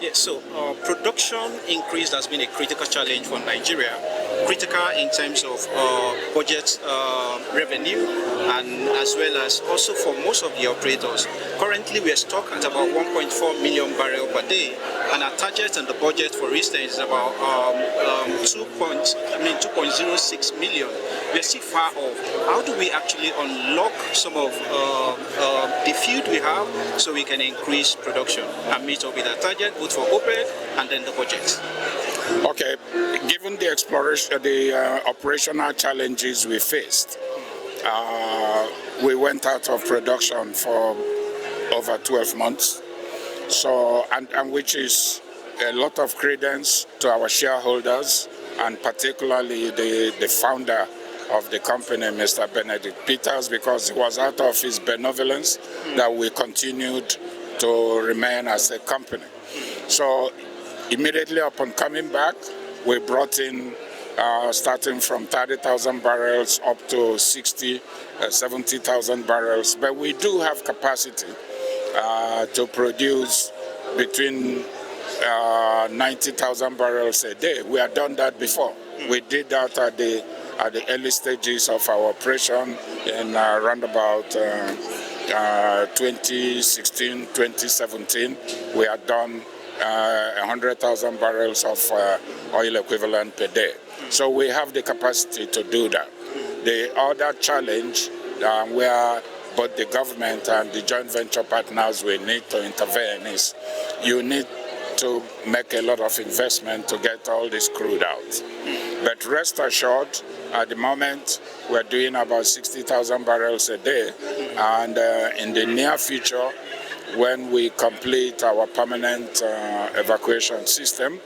Yeah, so production increase has been a critical challenge for Nigeria, critical in terms of budget revenue, and as well as also for most of the operators. Currently, we are stuck at about 1.4 million barrels per day, and our target and the budget, for instance, is about 2.06 million. We are still far off. How do we actually unlock some of the field we have so we can increase production and meet up with our target, both for OPEC and then the budget? Okay, given the operational challenges we faced, we went out of production for over 12 months. So, and which is a lot of credence to our shareholders, and particularly the founder of the company, Mr. Benedict Peters, because it was out of his benevolence that we continued to remain as a company. So immediately upon coming back, we brought in, starting from 30,000 barrels up to 60, 70,000 barrels. But we do have capacity to produce between 90,000 barrels a day. We have done that before. We did that at the early stages of our operation in around about 2016, 2017. We had done 100,000 barrels of oil equivalent per day. So we have the capacity to do that. The other challenge where both the government and the joint venture partners will need to intervene is you need to make a lot of investment to get all this crude out. But rest assured, at the moment, we're doing about 60,000 barrels a day, and in the near future, when we complete our permanent evacuation system,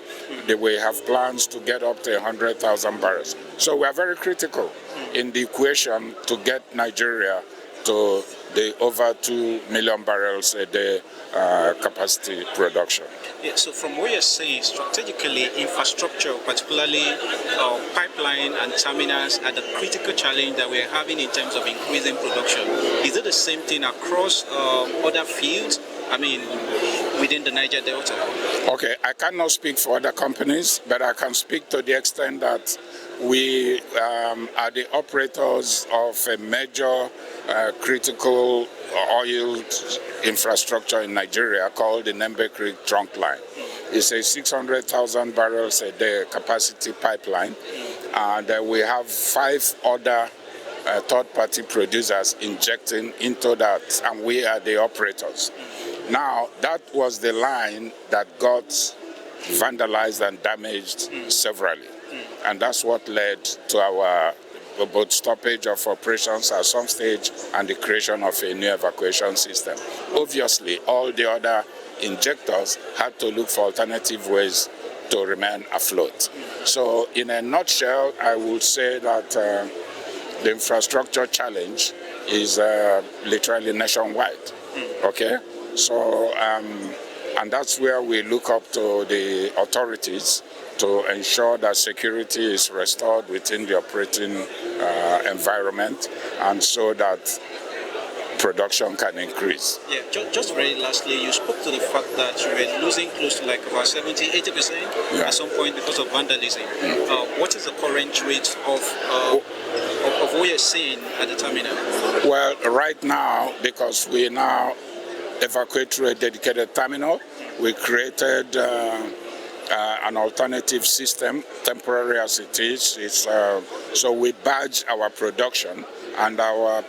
we have plans to get up to 100,000 barrels. So we are very critical in the equation to get Nigeria to the over 2 million barrels a day capacity production. Yeah, so from what you're saying, strategically, infrastructure, particularly pipeline and terminals, are the critical challenge that we're having in terms of increasing production. Is it the same thing across other fields? I mean, within the Niger Delta? Okay, I cannot speak for other companies, but I can speak to the extent that we are the operators of a major critical oil infrastructure in Nigeria called the Nembe Creek trunk line. It's a 600,000 barrels a day capacity pipeline, and we have 5 other third-party producers injecting into that, and we are the operators. Now, that was the line that got vandalized and damaged severally, and that's what led to our both stoppage of operations at some stage and the creation of a new evacuation system. Obviously, all the other injectors had to look for alternative ways to remain afloat. So in a nutshell, I would say that the infrastructure challenge is literally nationwide, okay? So, and that's where we look up to the authorities to ensure that security is restored within the operating environment, and so that production can increase. Yeah, just very lastly, you spoke to the fact that you were losing close to like about 70-80% at some point because of vandalism. What is the current rate of what you're seeing at the terminal? Well, right now, because we now evacuate through a dedicated terminal, we created an alternative system, temporary as it is. So we badge our production, and our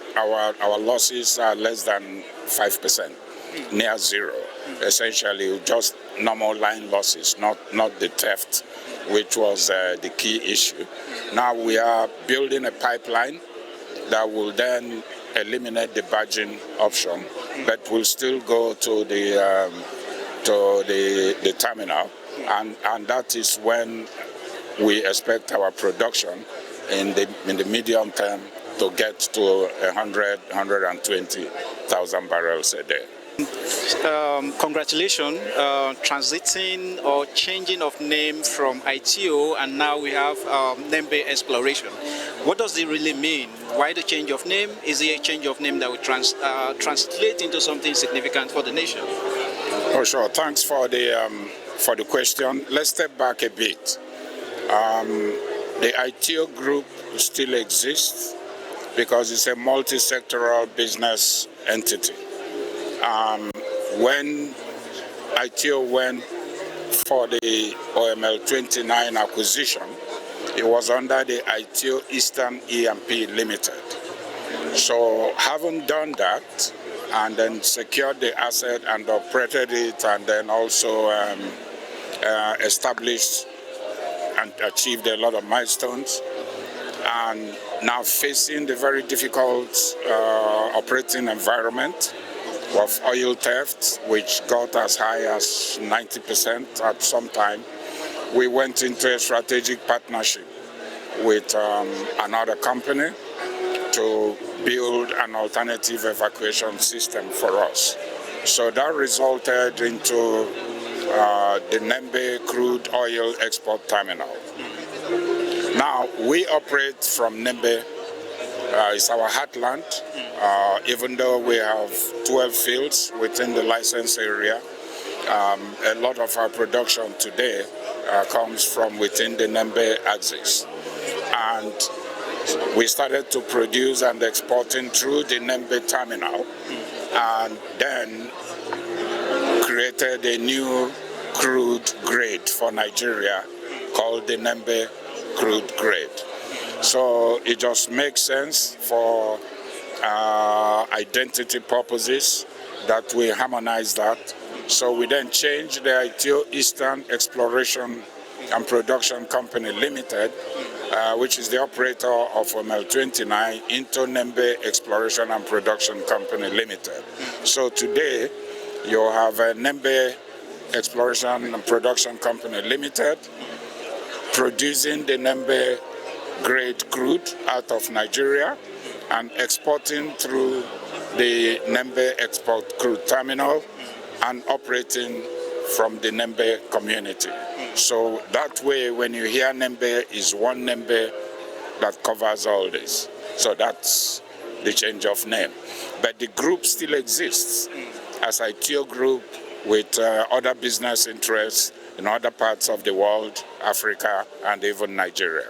losses are less than 5%, near zero. Essentially, just normal line losses, not the theft, which was the key issue. Now we are building a pipeline that will then eliminate the badging option, but will still go to the terminal. And that is when we expect our production in the medium term to get to 120,000 barrels a day. Congratulations, transiting or changing of name from Aiteo, and now we have Nembe Exploration. What does it really mean? Why the change of name? Is it a change of name that will translate into something significant for the nation? Oh, sure. Thanks for the for the question. Let's step back a bit. The Aiteo Group still exists because it's a multi-sectoral business entity. When Aiteo went for the OML 29 acquisition, it was under the Aiteo Eastern E&P Limited. So having done that and then secured the asset and operated it and then also established and achieved a lot of milestones, and now facing the very difficult operating environment of oil theft, which got as high as 90% at some time, we went into a strategic partnership with another company to build an alternative evacuation system for us. So that resulted into the Nembe crude oil export terminal. Now, we operate from Nembe. It's our heartland. Even though we have 12 fields within the license area, a lot of our production today comes from within the Nembe axis. And we started to produce and exporting through the Nembe terminal, and then created a new crude grade for Nigeria called the Nembe crude grade. So it just makes sense for identity purposes that we harmonize that. So we then changed the Aiteo Eastern Exploration and Production Company Limited, which is the operator of OML 29, into Nembe Exploration and Production Company Limited. So today you have a Nembe Exploration and Production Company Limited producing the Nembe grade crude out of Nigeria and exporting through the Nembe Export Crude Terminal and operating from the Nembe community. So that way, when you hear Nembe, is one Nembe that covers all this. So that's the change of name. But the group still exists as Aiteo Group with other business interests in other parts of the world, Africa, and even Nigeria.